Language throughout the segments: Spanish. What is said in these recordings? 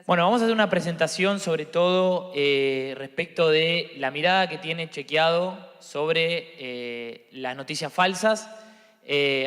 Bueno, vamos a hacer una presentación sobre todo respecto de la mirada que tiene Chequeado sobre las noticias falsas.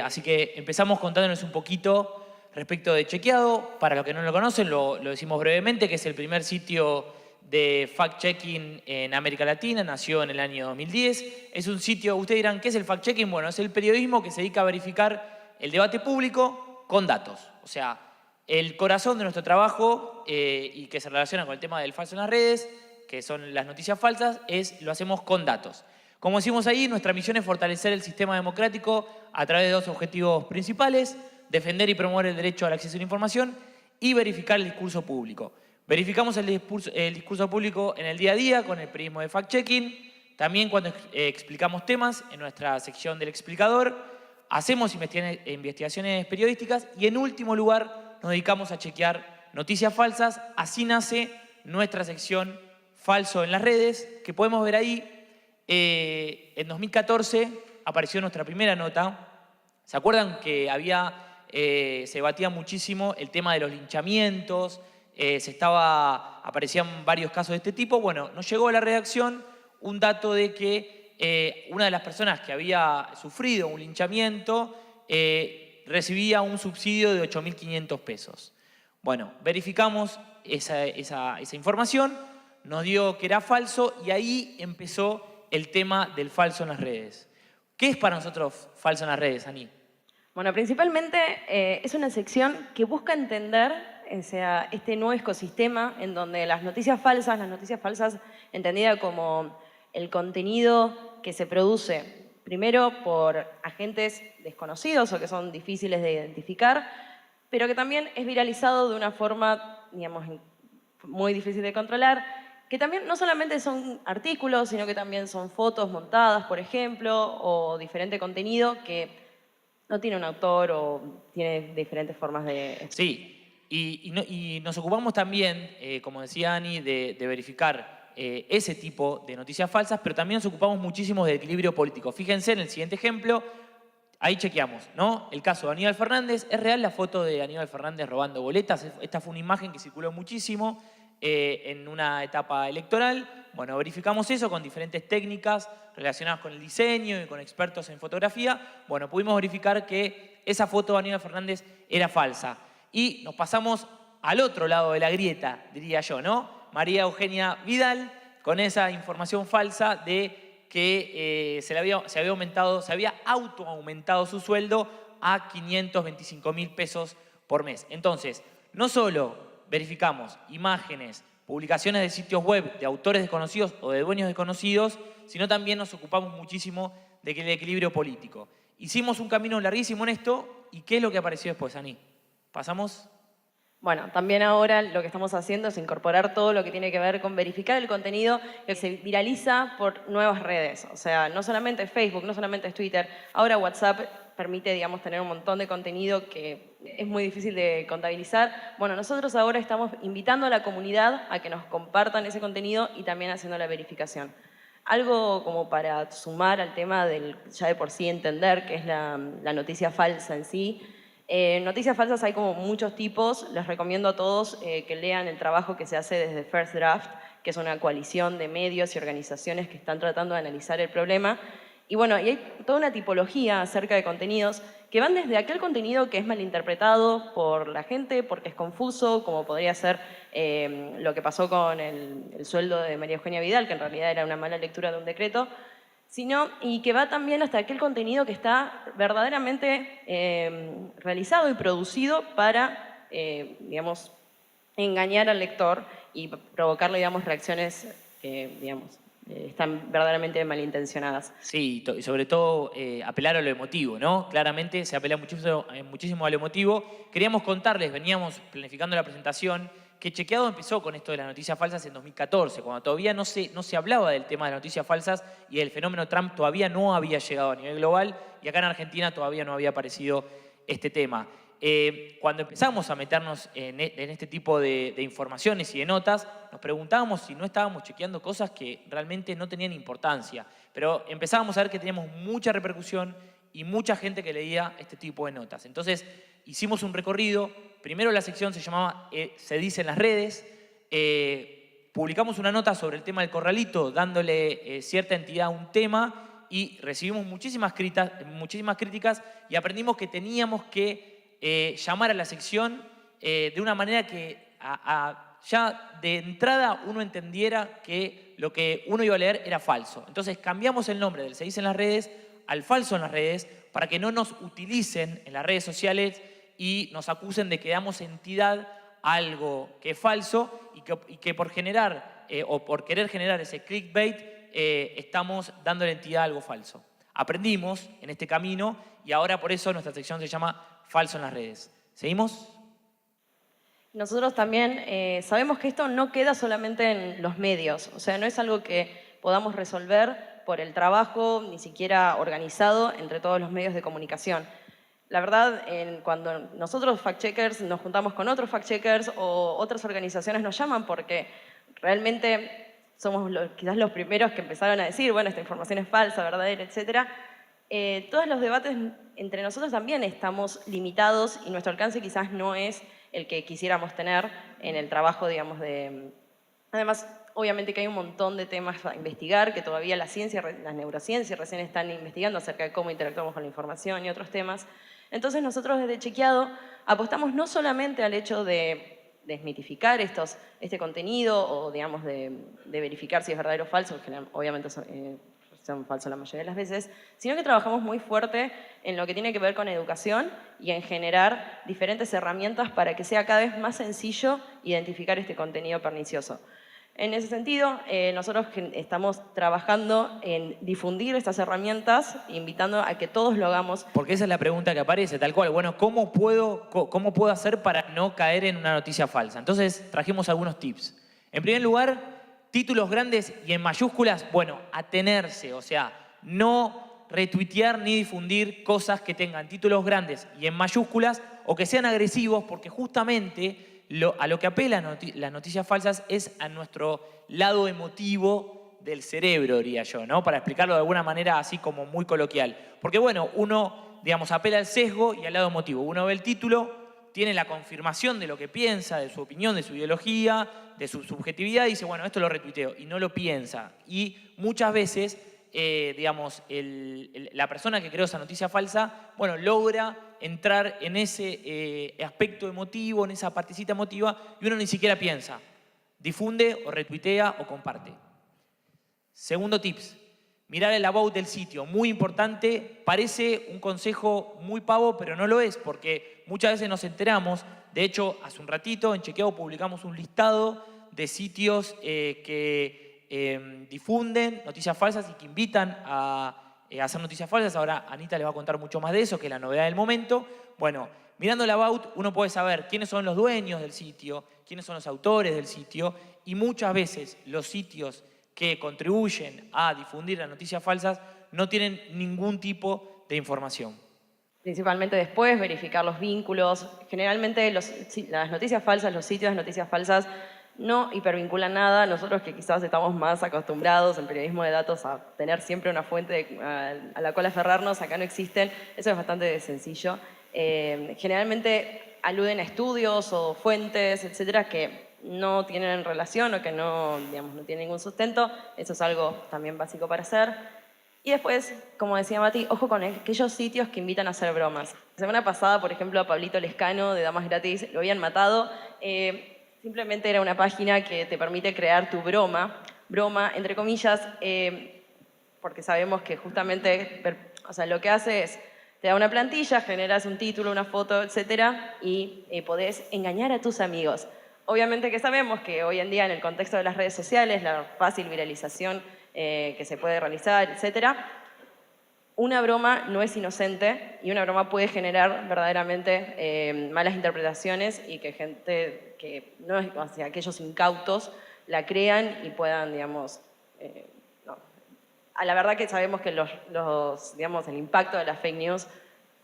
Así que empezamos contándonos un poquito respecto de Chequeado. Para los que no lo conocen, lo decimos brevemente, que es el primer sitio de fact-checking en América Latina. Nació en el año 2010. Es un sitio, ustedes dirán, ¿qué es el fact-checking? Bueno, es el periodismo que se dedica a verificar el debate público con datos. O sea, el corazón de nuestro trabajo y que se relaciona con el tema del falso en las redes, que son las noticias falsas, lo hacemos con datos. Como decimos ahí, nuestra misión es fortalecer el sistema democrático a través de dos objetivos principales: defender y promover el derecho al acceso a la información y verificar el discurso público. Verificamos el discurso público en el día a día con el periodismo de fact-checking, también cuando explicamos temas en nuestra sección del explicador, hacemos investigaciones periodísticas y en último lugar nos dedicamos a chequear noticias falsas. Así nace nuestra sección Falso en las redes, que podemos ver ahí. En 2014 apareció nuestra primera nota. ¿Se acuerdan que se debatía muchísimo el tema de los linchamientos? Aparecían varios casos de este tipo. Bueno, nos llegó a la redacción un dato de que una de las personas que había sufrido un linchamiento recibía un subsidio de 8.500 pesos. Bueno, verificamos esa información, nos dio que era falso y ahí empezó el tema del falso en las redes. ¿Qué es para nosotros falso en las redes, Ani? Bueno, principalmente es una sección que busca entender este nuevo ecosistema en donde las noticias falsas entendida como el contenido que se produce primero por agentes desconocidos o que son difíciles de identificar, pero que también es viralizado de una forma, digamos, muy difícil de controlar, que también no solamente son artículos, sino que también son fotos montadas, por ejemplo, o diferente contenido que no tiene un autor o tiene diferentes formas de... Sí, y nos ocupamos también, como decía Ani, de verificar ese tipo de noticias falsas, pero también nos ocupamos muchísimo del equilibrio político. Fíjense en el siguiente ejemplo, ahí chequeamos, ¿no? El caso de Aníbal Fernández. ¿Es real la foto de Aníbal Fernández robando boletas? Esta fue una imagen que circuló muchísimo en una etapa electoral. Bueno, verificamos eso con diferentes técnicas relacionadas con el diseño y con expertos en fotografía. Bueno, pudimos verificar que esa foto de Aníbal Fernández era falsa. Y nos pasamos al otro lado de la grieta, diría yo, ¿no? María Eugenia Vidal, con esa información falsa de que se había autoaumentado su sueldo a 525.000 pesos por mes. Entonces, no solo verificamos imágenes, publicaciones de sitios web de autores desconocidos o de dueños desconocidos, sino también nos ocupamos muchísimo del equilibrio político. Hicimos un camino larguísimo en esto, ¿y qué es lo que apareció después, Ani? ¿Pasamos? Bueno, también ahora lo que estamos haciendo es incorporar todo lo que tiene que ver con verificar el contenido que se viraliza por nuevas redes. O sea, no solamente Facebook, no solamente Twitter, ahora WhatsApp permite, digamos, tener un montón de contenido que es muy difícil de contabilizar. Bueno, nosotros ahora estamos invitando a la comunidad a que nos compartan ese contenido y también haciendo la verificación. Algo como para sumar al tema del ya de por sí entender qué es la noticia falsa en sí. Noticias falsas hay como muchos tipos. Les recomiendo a todos que lean el trabajo que se hace desde First Draft, que es una coalición de medios y organizaciones que están tratando de analizar el problema. Y bueno, y hay toda una tipología acerca de contenidos que van desde aquel contenido que es malinterpretado por la gente porque es confuso, como podría ser lo que pasó con el sueldo de María Eugenia Vidal, que en realidad era una mala lectura de un decreto, y que va también hasta aquel contenido que está verdaderamente realizado y producido para, digamos, engañar al lector y provocarle, digamos, reacciones que, digamos, están verdaderamente malintencionadas. Sí, y sobre todo apelar a lo emotivo, ¿no? Claramente se apela muchísimo a lo emotivo. Queríamos contarles, veníamos planificando la presentación, que Chequeado empezó con esto de las noticias falsas en 2014, cuando todavía no se hablaba del tema de las noticias falsas y el fenómeno Trump todavía no había llegado a nivel global y acá en Argentina todavía no había aparecido este tema. Cuando empezamos a meternos en este tipo de informaciones y de notas, nos preguntábamos si no estábamos chequeando cosas que realmente no tenían importancia, pero empezábamos a ver que teníamos mucha repercusión y mucha gente que leía este tipo de notas. Entonces hicimos un recorrido primero la sección se llamaba Se dice en las redes. Publicamos una nota sobre el tema del corralito, dándole cierta entidad a un tema y recibimos muchísimas críticas y aprendimos que teníamos que llamar a la sección de una manera que ya de entrada uno entendiera que lo que uno iba a leer era falso. Entonces cambiamos el nombre del Se dice en las redes al falso en las redes para que no nos utilicen en las redes sociales y nos acusen de que damos entidad a algo que es falso y que por generar o por querer generar ese clickbait estamos dando entidad a algo falso. Aprendimos en este camino y ahora por eso nuestra sección se llama Falso en las redes. ¿Seguimos? Nosotros también sabemos que esto no queda solamente en los medios, o sea, no es algo que podamos resolver por el trabajo, ni siquiera organizado entre todos los medios de comunicación. La verdad, cuando nosotros fact-checkers nos juntamos con otros fact-checkers o otras organizaciones nos llaman porque realmente somos quizás los primeros que empezaron a decir, bueno, esta información es falsa, verdadera, etc. Todos los debates entre nosotros también estamos limitados y nuestro alcance quizás no es el que quisiéramos tener en el trabajo, digamos, de... Además, obviamente que hay un montón de temas a investigar, que todavía la ciencia, la neurociencia recién están investigando acerca de cómo interactuamos con la información y otros temas. Entonces nosotros desde Chequeado apostamos no solamente al hecho de desmitificar este contenido o, digamos, de verificar si es verdadero o falso, que obviamente son falsos la mayoría de las veces, sino que trabajamos muy fuerte en lo que tiene que ver con educación y en generar diferentes herramientas para que sea cada vez más sencillo identificar este contenido pernicioso. En ese sentido, nosotros estamos trabajando en difundir estas herramientas, invitando a que todos lo hagamos. Porque esa es la pregunta que aparece, tal cual. Bueno, ¿cómo puedo hacer para no caer en una noticia falsa? Entonces, trajimos algunos tips. En primer lugar, títulos grandes y en mayúsculas, bueno, atenerse, o sea, no retuitear ni difundir cosas que tengan títulos grandes y en mayúsculas o que sean agresivos, porque justamente a lo que apelan las noticias falsas es a nuestro lado emotivo del cerebro, diría yo, ¿no? Para explicarlo de alguna manera así como muy coloquial. Porque bueno, uno, digamos, apela al sesgo y al lado emotivo. Uno ve el título, tiene la confirmación de lo que piensa, de su opinión, de su ideología, de su subjetividad y dice, bueno, esto lo retuiteo y no lo piensa. Y muchas veces, digamos, la persona que creó esa noticia falsa, bueno, logra entrar en ese aspecto emotivo, en esa partecita emotiva y uno ni siquiera piensa. Difunde o retuitea o comparte. Segundo tips, mirar el about del sitio. Muy importante, parece un consejo muy pavo, pero no lo es, porque muchas veces nos enteramos. De hecho, hace un ratito en Chequeado publicamos un listado de sitios que difunden noticias falsas y que invitan a hacer noticias falsas. Ahora Anita les va a contar mucho más de eso, que es la novedad del momento. Bueno, mirando el about uno puede saber quiénes son los dueños del sitio, quiénes son los autores del sitio y muchas veces los sitios que contribuyen a difundir las noticias falsas no tienen ningún tipo de información. Principalmente después, verificar los vínculos. Generalmente las noticias falsas, los sitios de noticias falsas no hipervinculan nada. Nosotros que quizás estamos más acostumbrados en periodismo de datos a tener siempre una fuente a la cual aferrarnos, acá no existen. Eso es bastante sencillo. Generalmente aluden a estudios o fuentes, etcétera, que no tienen relación o que no, digamos, no tienen ningún sustento. Eso es algo también básico para hacer. Y después, como decía Mati, ojo con aquellos sitios que invitan a hacer bromas. La semana pasada, por ejemplo, a Pablito Lescano de Damas Gratis lo habían matado. Simplemente era una página que te permite crear tu broma, entre comillas, porque sabemos que justamente, o sea, lo que hace es, te da una plantilla, generas un título, una foto, etcétera, y podés engañar a tus amigos. Obviamente que sabemos que hoy en día en el contexto de las redes sociales, la fácil viralización que se puede realizar, etcétera, una broma no es inocente y una broma puede generar verdaderamente malas interpretaciones y que gente que no es, o sea, aquellos incautos la crean y puedan, digamos, no. A la verdad que sabemos que digamos, el impacto de las fake news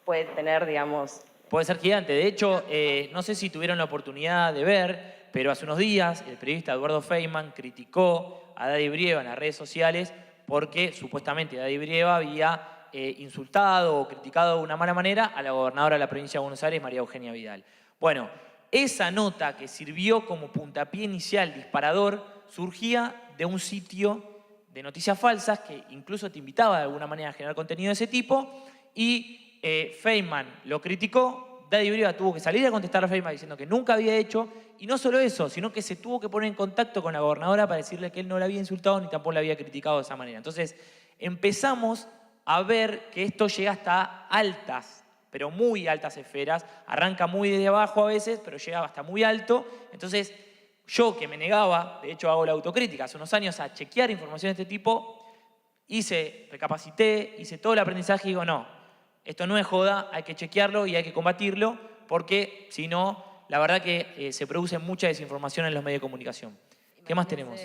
puede tener, digamos... Puede ser gigante. De hecho, no sé si tuvieron la oportunidad de ver, pero hace unos días el periodista Eduardo Feynman criticó a Daddy Brieva en las redes sociales porque supuestamente Daddy Brieva había insultado o criticado de una mala manera a la gobernadora de la provincia de Buenos Aires, María Eugenia Vidal. Bueno, esa nota que sirvió como puntapié inicial, disparador, surgía de un sitio de noticias falsas que incluso te invitaba de alguna manera a generar contenido de ese tipo y Feynman lo criticó, Daddy Brieva tuvo que salir a contestar a Feynman diciendo que nunca había hecho y no solo eso, sino que se tuvo que poner en contacto con la gobernadora para decirle que él no la había insultado ni tampoco la había criticado de esa manera. Entonces empezamos a ver que esto llega hasta altas, pero muy altas esferas, arranca muy de abajo a veces, pero llega hasta muy alto. Entonces, yo que me negaba, de hecho hago la autocrítica, hace unos años a chequear información de este tipo, recapacité, hice todo el aprendizaje y digo, no, esto no es joda, hay que chequearlo y hay que combatirlo, porque si no, la verdad que se produce mucha desinformación en los medios de comunicación. ¿Qué más tenemos?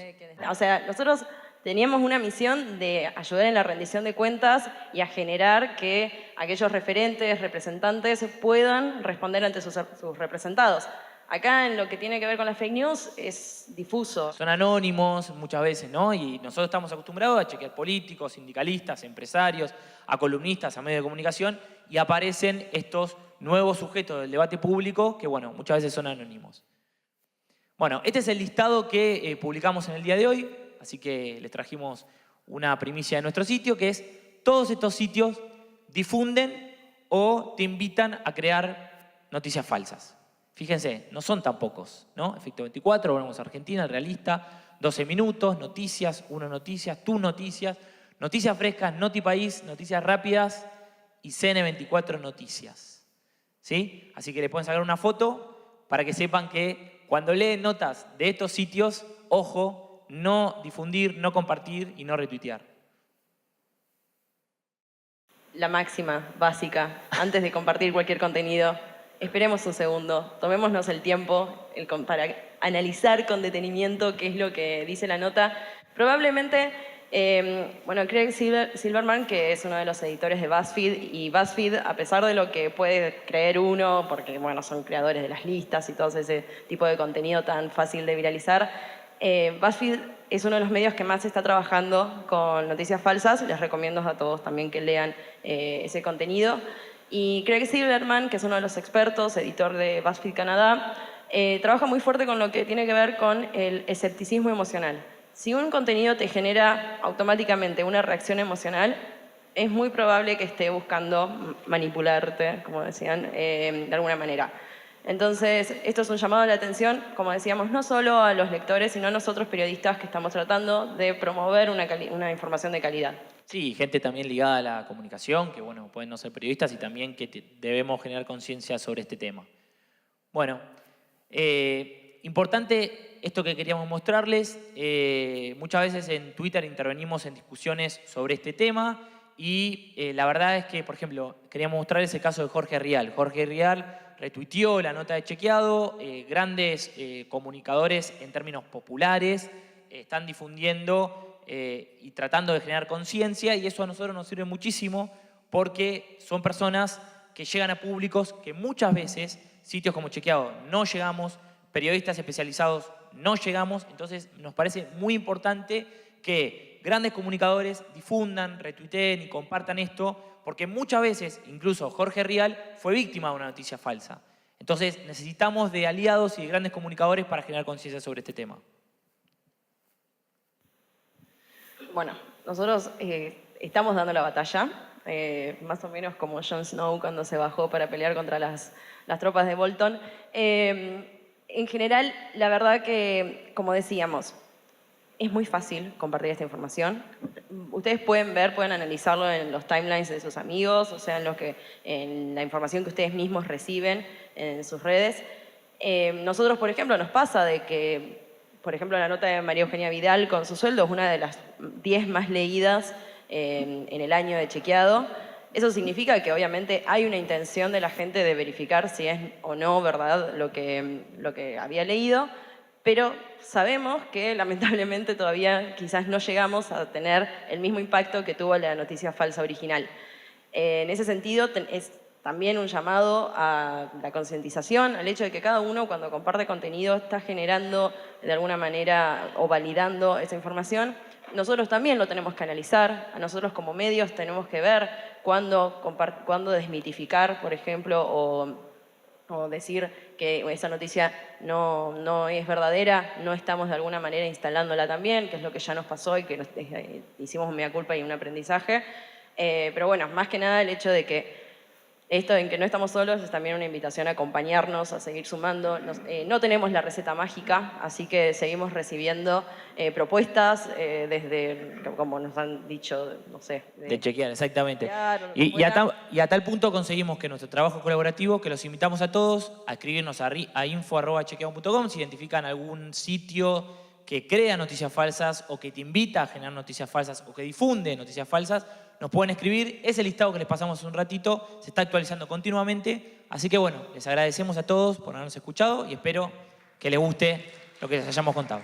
O sea, nosotros teníamos una misión de ayudar en la rendición de cuentas y a generar que aquellos referentes, representantes puedan responder ante sus representados. Acá en lo que tiene que ver con las fake news es difuso. Son anónimos muchas veces, ¿no? Y nosotros estamos acostumbrados a chequear políticos, sindicalistas, empresarios, a columnistas, a medios de comunicación y aparecen estos nuevos sujetos del debate público que, bueno, muchas veces son anónimos. Bueno, este es el listado que publicamos en el día de hoy, así que les trajimos una primicia de nuestro sitio, que es todos estos sitios difunden o te invitan a crear noticias falsas. Fíjense, no son tan pocos, ¿no? Efecto 24, volvemos a Argentina, El Realista, 12 Minutos, Noticias, Uno Noticias, Tú Noticias, Noticias Frescas, Noti País, Noticias Rápidas y CN24 Noticias. ¿Sí? Así que le pueden sacar una foto para que sepan que cuando leen notas de estos sitios, ojo, no difundir, no compartir y no retuitear. La máxima, básica, antes de compartir cualquier contenido, esperemos un segundo, tomémonos el tiempo para analizar con detenimiento qué es lo que dice la nota. Probablemente, bueno, Craig Silverman, que es uno de los editores de BuzzFeed, y BuzzFeed, a pesar de lo que puede creer uno, porque bueno, son creadores de las listas y todo ese tipo de contenido tan fácil de viralizar, BuzzFeed es uno de los medios que más está trabajando con noticias falsas. Les recomiendo a todos también que lean ese contenido. Y Craig Silverman, que es uno de los expertos, editor de BuzzFeed Canadá, trabaja muy fuerte con lo que tiene que ver con el escepticismo emocional. Si un contenido te genera automáticamente una reacción emocional, es muy probable que esté buscando manipularte, como decían, de alguna manera. Entonces, esto es un llamado a la atención, como decíamos, no solo a los lectores, sino a nosotros periodistas que estamos tratando de promover una información de calidad. Sí, gente también ligada a la comunicación, que bueno, pueden no ser periodistas y también que debemos generar conciencia sobre este tema. Bueno, importante esto que queríamos mostrarles. Muchas veces en Twitter intervenimos en discusiones sobre este tema y la verdad es que, por ejemplo, queríamos mostrarles el caso de Jorge Rial. Jorge Rial retuiteó la nota de Chequeado, grandes comunicadores en términos populares están difundiendo y tratando de generar conciencia y eso a nosotros nos sirve muchísimo porque son personas que llegan a públicos que muchas veces, sitios como Chequeado, no llegamos, periodistas especializados no llegamos, entonces nos parece muy importante que grandes comunicadores difundan, retuiteen y compartan esto porque muchas veces, incluso Jorge Rial, fue víctima de una noticia falsa. Entonces necesitamos de aliados y de grandes comunicadores para generar conciencia sobre este tema. Bueno, nosotros estamos dando la batalla, más o menos como Jon Snow cuando se bajó para pelear contra las tropas de Bolton. En general, la verdad que, como decíamos, es muy fácil compartir esta información. Ustedes pueden analizarlo en los timelines de sus amigos, o sea, en la información que ustedes mismos reciben en sus redes. Nosotros, por ejemplo, nos pasa de que, por ejemplo, la nota de María Eugenia Vidal con su sueldo es una de las 10 más leídas en el año de Chequeado. Eso significa que obviamente hay una intención de la gente de verificar si es o no verdad lo que había leído, pero sabemos que lamentablemente todavía quizás no llegamos a tener el mismo impacto que tuvo la noticia falsa original. En ese sentido, es también un llamado a la concientización, al hecho de que cada uno cuando comparte contenido está generando de alguna manera o validando esa información. Nosotros también lo tenemos que analizar, a nosotros como medios tenemos que ver cuándo desmitificar, por ejemplo, o decir que esa noticia no es verdadera, no estamos de alguna manera instalándola también, que es lo que ya nos pasó y que hicimos un mea culpa y un aprendizaje. Pero bueno, más que nada el hecho de que esto en que no estamos solos es también una invitación a acompañarnos, a seguir sumando. No tenemos la receta mágica, así que seguimos recibiendo propuestas desde, como nos han dicho, no sé. De chequear, exactamente. Chequear, o lo que Y a fuera. tal punto conseguimos que nuestro trabajo colaborativo, que los invitamos a todos a escribirnos a info@chequeado.com si identifican algún sitio que crea noticias falsas o que te invita a generar noticias falsas o que difunde noticias falsas, nos pueden escribir. Ese listado que les pasamos hace un ratito se está actualizando continuamente. Así que bueno, les agradecemos a todos por habernos escuchado y espero que les guste lo que les hayamos contado.